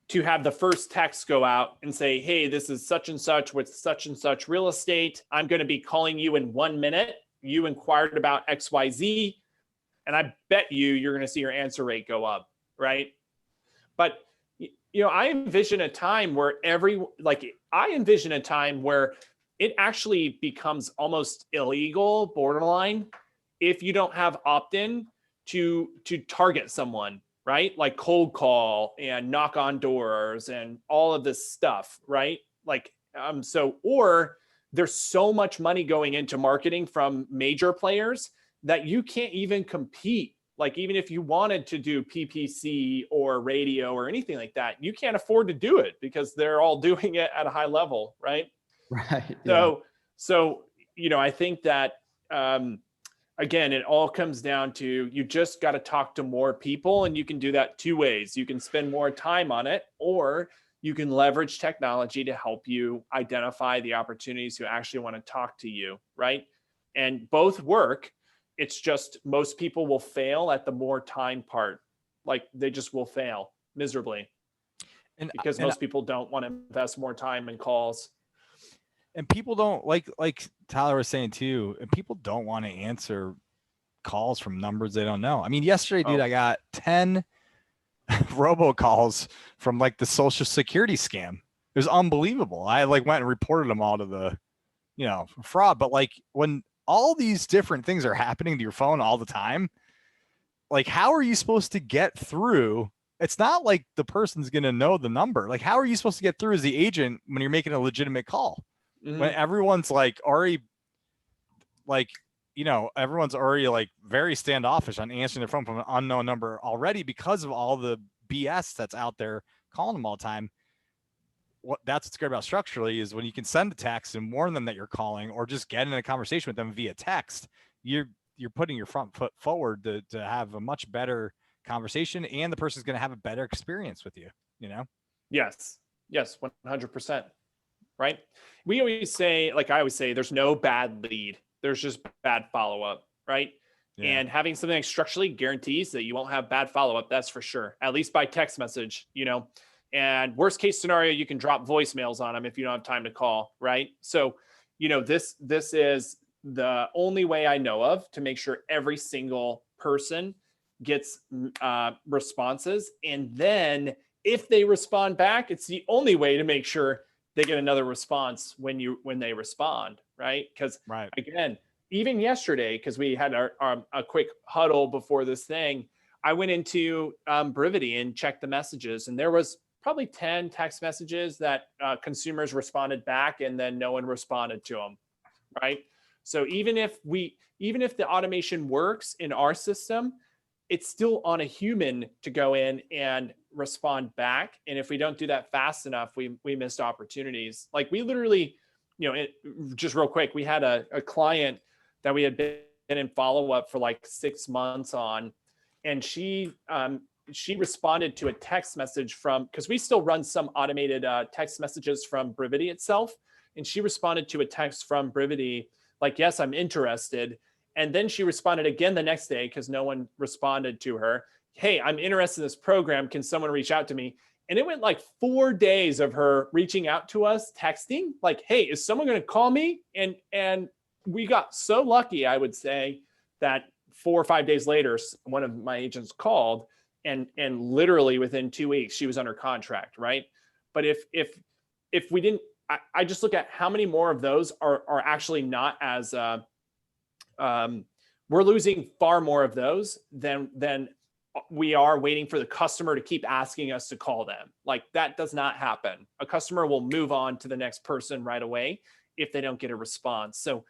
to have the first text go out and say, hey, this is such and such with such and such real estate. I'm going to be calling you in 1 minute. You inquired about XYZ. And I bet you're going to see your answer rate go up, right? But, I envision a time where it actually becomes almost illegal, borderline, if you don't have opt-in to target someone, right? Like cold call and knock on doors and all of this stuff, right? Or there's so much money going into marketing from major players that you can't even compete. Like, even if you wanted to do PPC or radio or anything like that, you can't afford to do it because they're all doing it at a high level, right? Right. So, I think that, again, it all comes down to, you just got to talk to more people, and you can do that two ways. You can spend more time on it, or you can leverage technology to help you identify the opportunities who actually want to talk to you, right? And both work. It's just most people will fail at the more time part. Like, they just will fail miserably because most people don't want to invest more time in calls. And people don't like Tyler was saying too, and people don't want to answer calls from numbers they don't know. I mean, yesterday, dude, I got 10 robocalls from like the Social Security scam. It was unbelievable. I went and reported them all to the, fraud. But like, when all these different things are happening to your phone all the time, like, how are you supposed to get through? It's not like the person's going to know the number. Like, how are you supposed to get through as the agent when you're making a legitimate call? When everyone's already everyone's already very standoffish on answering their phone from an unknown number already because of all the BS that's out there calling them all the time. That's what's great about Structurally is when you can send a text and warn them that you're calling, or just get in a conversation with them via text, you're putting your front foot forward to have a much better conversation, and the person's going to have a better experience with you, Yes, 100%. Right? We always say, I always say, there's no bad lead. There's just bad follow-up, right? Yeah. And having something like Structurally guarantees that you won't have bad follow-up. That's for sure. At least by text message, and worst case scenario, you can drop voicemails on them if you don't have time to call, right? So, this is the only way I know of to make sure every single person gets responses. And then if they respond back, it's the only way to make sure they get another response when they respond, right? Because again, even yesterday, because we had a quick huddle before this thing, I went into Brivity and checked the messages, and there was probably 10 text messages that consumers responded back, and then no one responded to them, right? So even if the automation works in our system, it's still on a human to go in and respond back. And if we don't do that fast enough, we missed opportunities. Like, we literally, just real quick, we had a client that we had been in follow-up for 6 months on, and she responded to a text message because we still run some automated text messages from Brivity itself. And she responded to a text from Brivity, yes, I'm interested. And then she responded again the next day because no one responded to her. Hey, I'm interested in this program. Can someone reach out to me? And it went 4 days of her reaching out to us, texting, hey, is someone going to call me? And we got so lucky, I would say, that 4 or 5 days later, one of my agents called, and literally within 2 weeks, she was under contract, right? But if we didn't, I just look at how many more of those are actually not as we're losing far more of those than we are waiting for the customer to keep asking us to call them. That does not happen. A customer will move on to the next person right away if they don't get a response. So,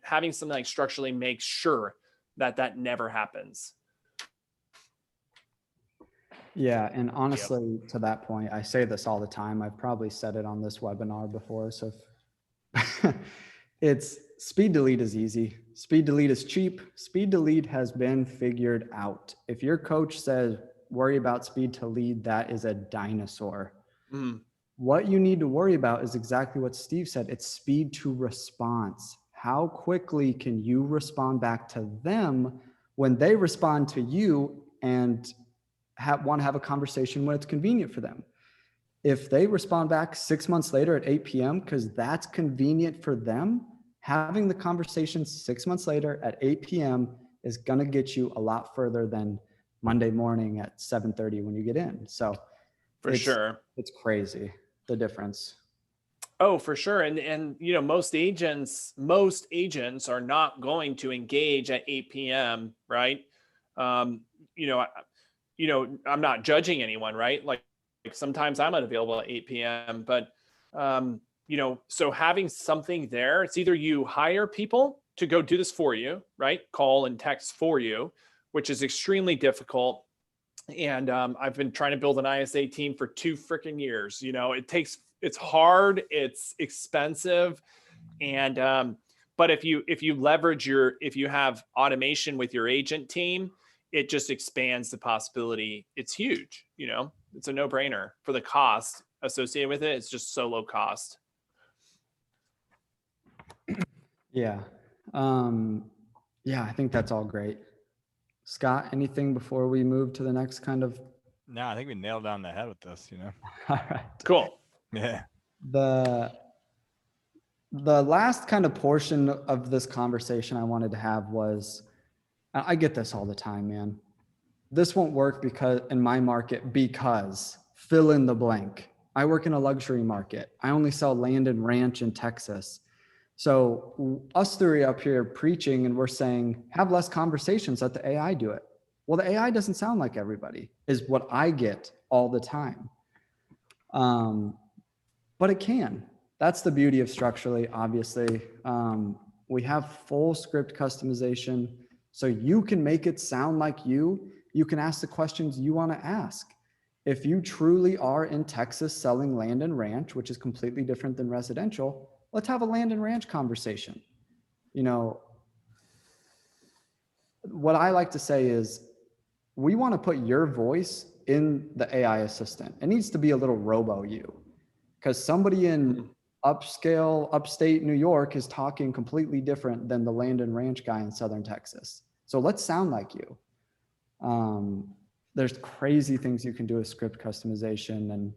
having something like Structurally makes sure that never happens. Yeah. And honestly, to that point, I say this all the time. I've probably said it on this webinar before. So it's speed to lead is easy. Speed to lead is cheap. Speed to lead has been figured out. If your coach says, worry about speed to lead, that is a dinosaur. Mm. What you need to worry about is exactly what Steve said. It's speed to response. How quickly can you respond back to them when they respond to you and want to have a conversation when it's convenient for them? If they respond back 6 months later at 8 p.m., because that's convenient for them, having the conversation 6 months later at 8 p.m. is going to get you a lot further than Monday morning at 7:30 when you get in. So For sure. It's crazy, the difference. Oh, for sure. And you know, most agents are not going to engage at 8 p.m., right? Um, you know, I'm not judging anyone, right? Like sometimes I'm unavailable at 8 p.m., but you know, so having something there, it's either you hire people to go do this for you, right? Call and text for you, which is extremely difficult. And I've been trying to build an ISA team for 2 freaking years. You know, it's hard, it's expensive. And but if you if you have automation with your agent team, it just expands the possibility. It's huge, you know, it's a no-brainer for the cost associated with it. It's just so low cost. Yeah. Yeah, I think that's all great. Scott, anything before we move to the next kind of? No, I think we nailed it on the head with this, you know? All right. Cool. Yeah. The last kind of portion of this conversation I wanted to have was, I get this all the time, man. This won't work because in my market, because fill in the blank. I work in a luxury market. I only sell land and ranch in Texas. So us three up here preaching and we're saying, have less conversations, let the AI do it. Well, the AI doesn't sound like everybody is what I get all the time. But it can. That's the beauty of Structurally, obviously. We have full script customization, so you can make it sound like you. You can ask the questions you want to ask. If you truly are in Texas selling land and ranch, which is completely different than residential, let's have a land and ranch conversation. You know, what I like to say is we want to put your voice in the AI assistant. It needs to be a little robo you, because somebody in upstate New York is talking completely different than the land and ranch guy in Southern Texas. So let's sound like you. There's crazy things you can do with script customization and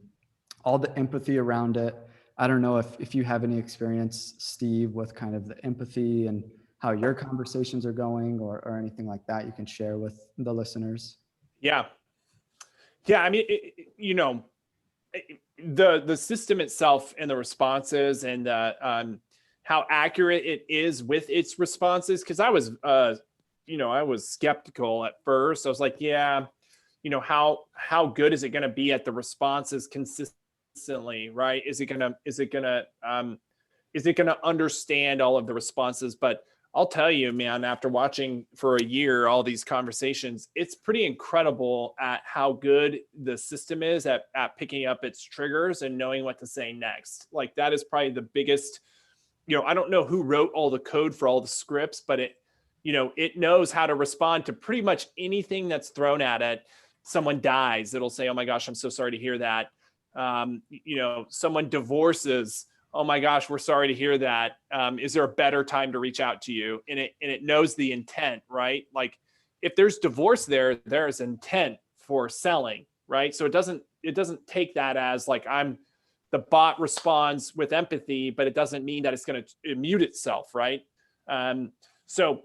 all the empathy around it. I don't know if you have any experience, Steve, with kind of the empathy and how your conversations are going or anything like that you can share with the listeners. Yeah. I mean, you know, the system itself and the responses and how accurate it is with its responses. Cause I was, you know, I was skeptical at first. I was like, yeah, you know, how good is it going to be at the responses consistently, right? Is it going to understand all of the responses? But I'll tell you, man, after watching for a year all these conversations, it's pretty incredible at how good the system is at picking up its triggers and knowing what to say next. Like that is probably the biggest, you know, I don't know who wrote all the code for all the scripts, but it, you know, it knows how to respond to pretty much anything that's thrown at it. Someone dies, it'll say, oh my gosh, I'm so sorry to hear that. You know, someone divorces, oh my gosh, we're sorry to hear that. Is there a better time to reach out to you? And it knows the intent, right? Like if there's divorce there is intent for selling, right? So it doesn't take that as like the bot responds with empathy, but it doesn't mean that it's going to mute itself, right? So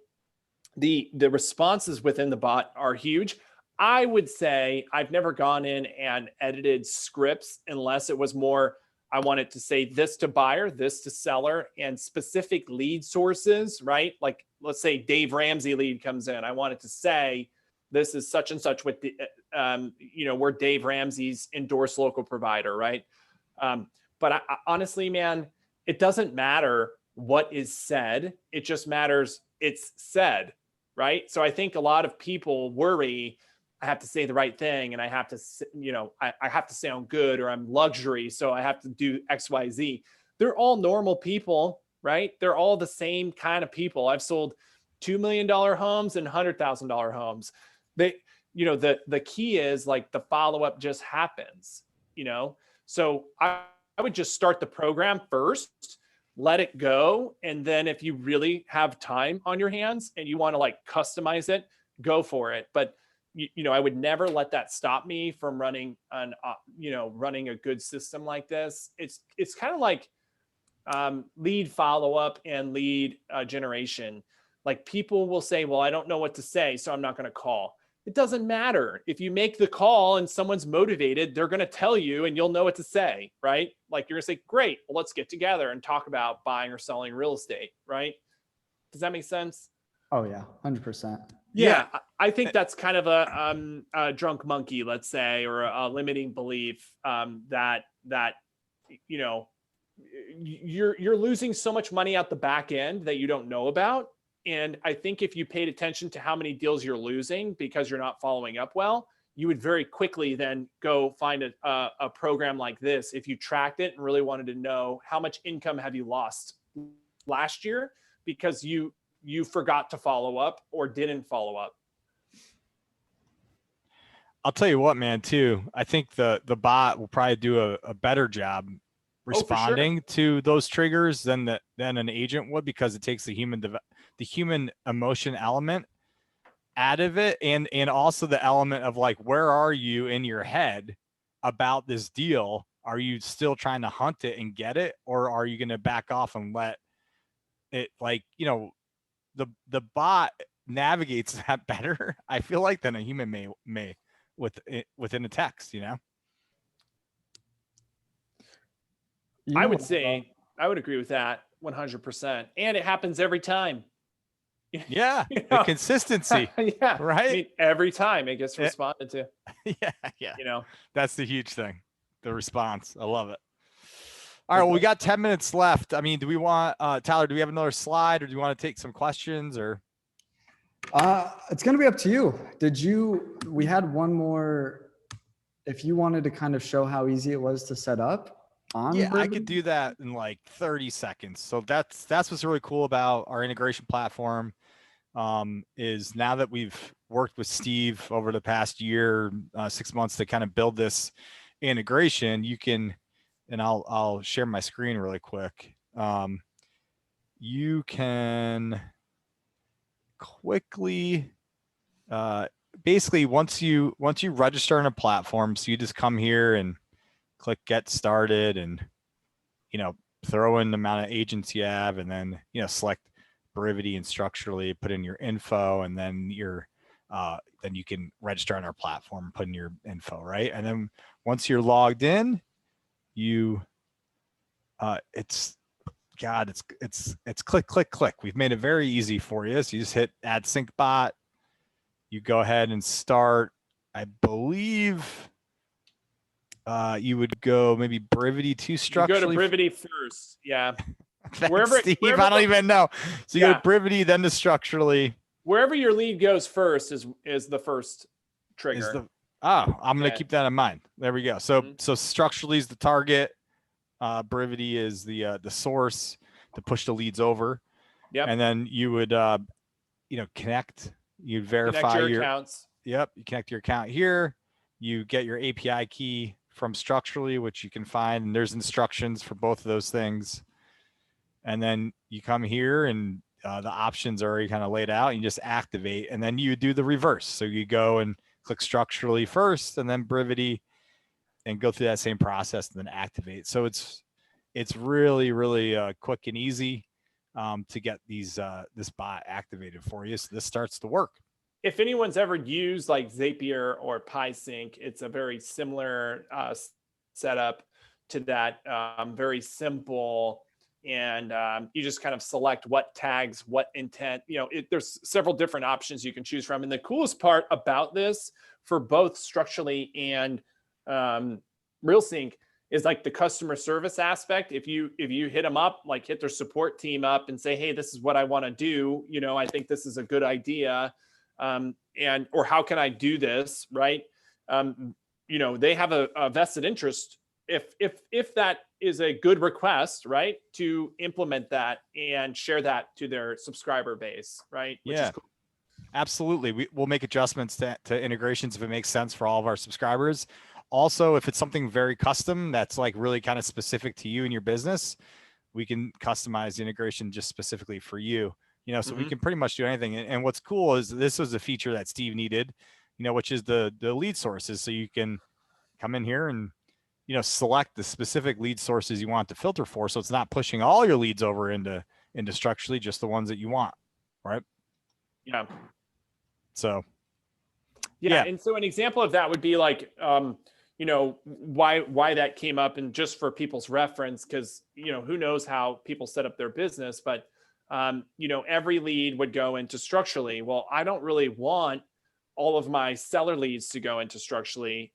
the responses within the bot are huge. I would say I've never gone in and edited scripts unless it was more, I want it to say this to buyer, this to seller, and specific lead sources, right? Like let's say Dave Ramsey lead comes in. I want it to say, this is such and such with the, you know, we're Dave Ramsey's endorsed local provider, right? But I, honestly, man, it doesn't matter what is said. It just matters it's said, right? So I think a lot of people worry I have to say the right thing, and I have to, I have to sound good, or I'm luxury, so I have to do X, Y, Z. They're all normal people, right? They're all the same kind of people. I've sold $2 million homes and $100,000 homes. The key is like the follow-up just happens, So I would just start the program first, let it go. And then if you really have time on your hands and you want to like customize it, go for it. But I would never let that stop me from running running a good system like this. It's kind of like lead follow-up and lead generation. Like people will say, well, I don't know what to say, so I'm not going to call. It doesn't matter. If you make the call and someone's motivated, they're going to tell you and you'll know what to say, right? Like you're going to say, great, well, let's get together and talk about buying or selling real estate, right? Does that make sense? Oh yeah, 100%. Yeah, I think that's kind of a drunk monkey, let's say, or a limiting belief that you're losing so much money out the back end that you don't know about. And I think if you paid attention to how many deals you're losing because you're not following up well, you would very quickly then go find a program like this. If you tracked it and really wanted to know how much income have you lost last year because you forgot to follow up or didn't follow up. I'll tell you what, man, too. I think the bot will probably do a better job responding to those triggers than an agent would, because it takes the human emotion element out of it, and also the element of like, where are you in your head about this deal? Are you still trying to hunt it and get it, or are you going to back off and let it, like, the bot navigates that better, I feel like, than a human may within a text, I would say I would agree with that 100%. And it happens every time. Yeah. The consistency. Yeah. Right. I mean, every time it gets responded to. Yeah. That's the huge thing. The response. I love it. All right. Well, we got 10 minutes left. I mean, do we want, Tyler, do we have another slide, or do you want to take some questions, or? It's going to be up to you. We had one more, if you wanted to kind of show how easy it was to set up. Yeah, I could do that in like 30 seconds. So that's what's really cool about our integration platform, is now that we've worked with Steve over the past year, 6 months to kind of build this integration, you can, and I'll share my screen really quick. You can quickly, basically once you register on a platform, so you just come here and click get started, and throw in the amount of agents you have, and then select Brivity and structurally put in your info, and then then you can register on our platform, put in your info, right? And then once you're logged in, it's click. We've made it very easy for you. So you just hit add sync bot, you go ahead and start. I believe you would go maybe Brivity to structurally. You go to Brivity first. Yeah. Wherever Steve, I don't even know. So you go to Brivity, then to structurally. Wherever your lead goes first is the first trigger. I'm going to keep that in mind. There we go. So so structurally is the target. Brivity is the source to push the leads over. Yep. And then you would connect. You'd verify your accounts. Yep. You connect your account here. You get your API key from structurally, which you can find, and there's instructions for both of those things. And then you come here, and the options are already kind of laid out. You just activate, and then you do the reverse. So you go and click structurally first, and then Brivity, and go through that same process, and then activate. So it's really, really quick and easy to get this bot activated for you. So this starts to work. If anyone's ever used like Zapier or PieSync, it's a very similar setup to that. Very simple. And you just kind of select what tags, what intent, there's several different options you can choose from. And the coolest part about this for both structurally and RealSync is like the customer service aspect. If you hit them up, like hit their support team up and say, hey, this is what I want to do. I think this is a good idea. or how can I do this, right? They have a vested interest if that is a good request, right, to implement that and share that to their subscriber base, right? Which is cool. Absolutely. We'll make adjustments to integrations if it makes sense for all of our subscribers. Also, if it's something very custom that's like really kind of specific to you and your business, we can customize the integration just specifically for you. So we can pretty much do anything. And what's cool is this was a feature that Steve needed, which is the lead sources. So you can come in here and select the specific lead sources you want to filter for. So it's not pushing all your leads over into Structurally, just the ones that you want, right? Yeah. So. Yeah. And so an example of that would be like, why that came up, and just for people's reference, because, who knows how people set up their business, but, every lead would go into Structurally. Well, I don't really want all of my seller leads to go into Structurally,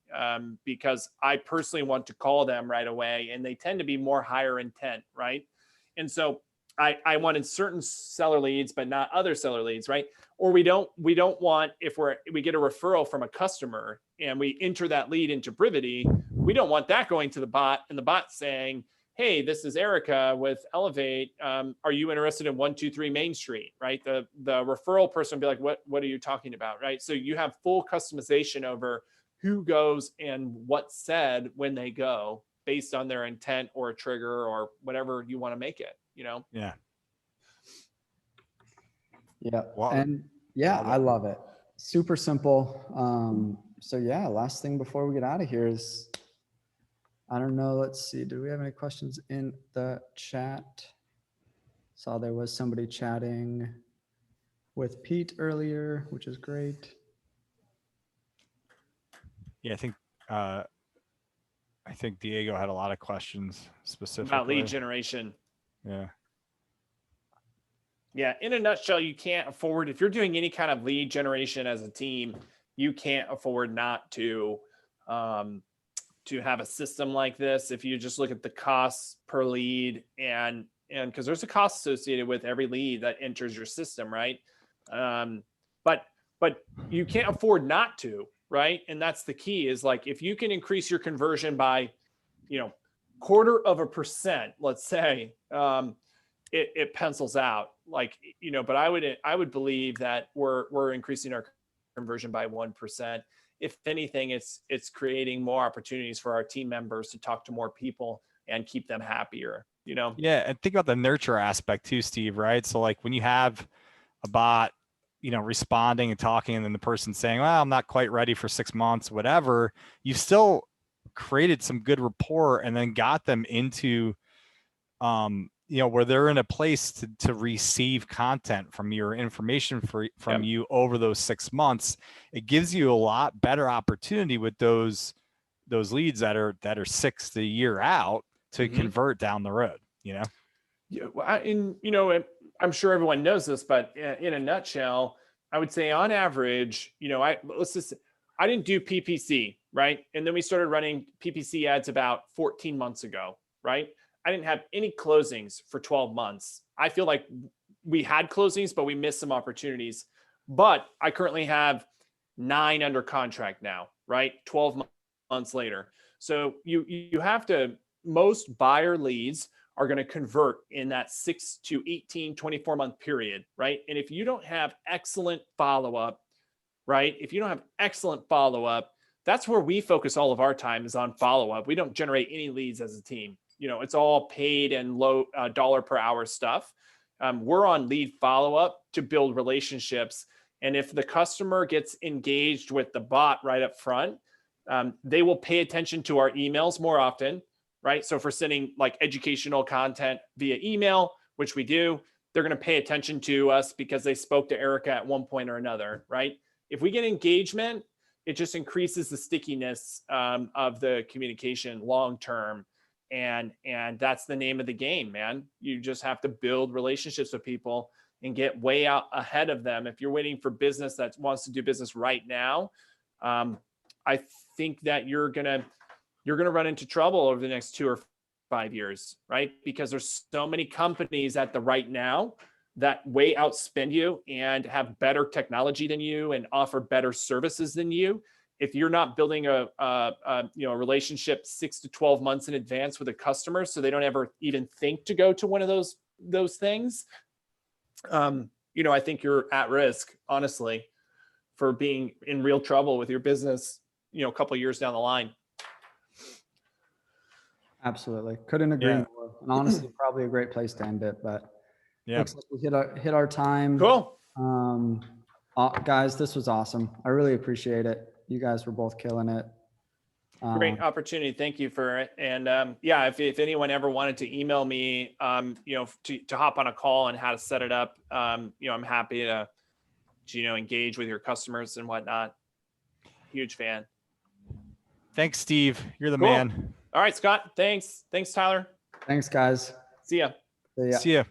because I personally want to call them right away, and they tend to be more higher intent, right? And so I wanted certain seller leads, but not other seller leads, right? Or we don't want, if we get a referral from a customer and we enter that lead into Brivity, we don't want that going to the bot and the bot saying, hey, this is Erica with Elevate. Are you interested in 123 Main Street, right? The referral person will be like, what are you talking about, right? So you have full customization over who goes and what's said when they go, based on their intent or a trigger or whatever you want to make it, Yeah. Yeah. Wow. And yeah, I love it. Super simple. So yeah, last thing before we get out of here is, I don't know. Let's see. Do we have any questions in the chat? Saw there was somebody chatting with Pete earlier, which is great. Yeah, I think Diego had a lot of questions specifically about lead generation. Yeah. Yeah. In a nutshell, you can't afford, if you're doing any kind of lead generation as a team, you can't afford not to have a system like this. If you just look at the costs per lead, and because there's a cost associated with every lead that enters your system, right? But you can't afford not to, right? And that's the key, is like, if you can increase your conversion by, 0.25%, let's say, it pencils out, like, but I would believe that we're increasing our conversion by 1%. If anything, it's creating more opportunities for our team members to talk to more people and keep them happier, Yeah. And think about the nurture aspect too, Steve, right? So like when you have a bot, responding and talking, and then the person saying, well, I'm not quite ready for 6 months, whatever, you still created some good rapport and then got them into, where they're in a place to receive content from your information from you over those 6 months. It gives you a lot better opportunity with those leads that are 6 to a year out to convert down the road, Yeah. And, I'm sure everyone knows this, but in a nutshell, I would say on average, I didn't do PPC, right? And then we started running PPC ads about 14 months ago, right? I didn't have any closings for 12 months. I feel like we had closings, but we missed some opportunities. But I currently have 9 under contract now, right? 12 months later. So you have to, most buyer leads are going to convert in that 6 to 18, 24 month period, right? And if you don't have excellent follow-up, right? If you don't have excellent follow-up, that's where we focus all of our time, is on follow-up. We don't generate any leads as a team. It's all paid and low dollar per hour stuff. We're on lead follow-up to build relationships. And if the customer gets engaged with the bot right up front, they will pay attention to our emails more often, right? So if we're sending like educational content via email, which we do, they're going to pay attention to us because they spoke to Erica at one point or another, right? If we get engagement, it just increases the stickiness of the communication long-term. And that's the name of the game, man. You just have to build relationships with people and get way out ahead of them. If you're waiting for business that wants to do business right now, I think that you're gonna run into trouble over the next 2 or 5 years, right? Because there's so many companies at the right now that way outspend you and have better technology than you and offer better services than you, if you're not building a relationship 6 to 12 months in advance with a customer, so they don't ever even think to go to one of those things, I think you're at risk, honestly, for being in real trouble with your business, a couple of years down the line. Absolutely. Couldn't agree more. And honestly, probably a great place to end it, but looks like we hit our time. Cool. Guys, this was awesome. I really appreciate it. You guys were both killing it. Great opportunity. Thank you for it. And if anyone ever wanted to email me, to hop on a call and how to set it up, I'm happy to, engage with your customers and whatnot. Huge fan. Thanks, Steve. You're the Cool. man. All right, Scott. Thanks. Thanks, Tyler. Thanks, guys. See ya. See ya. See ya.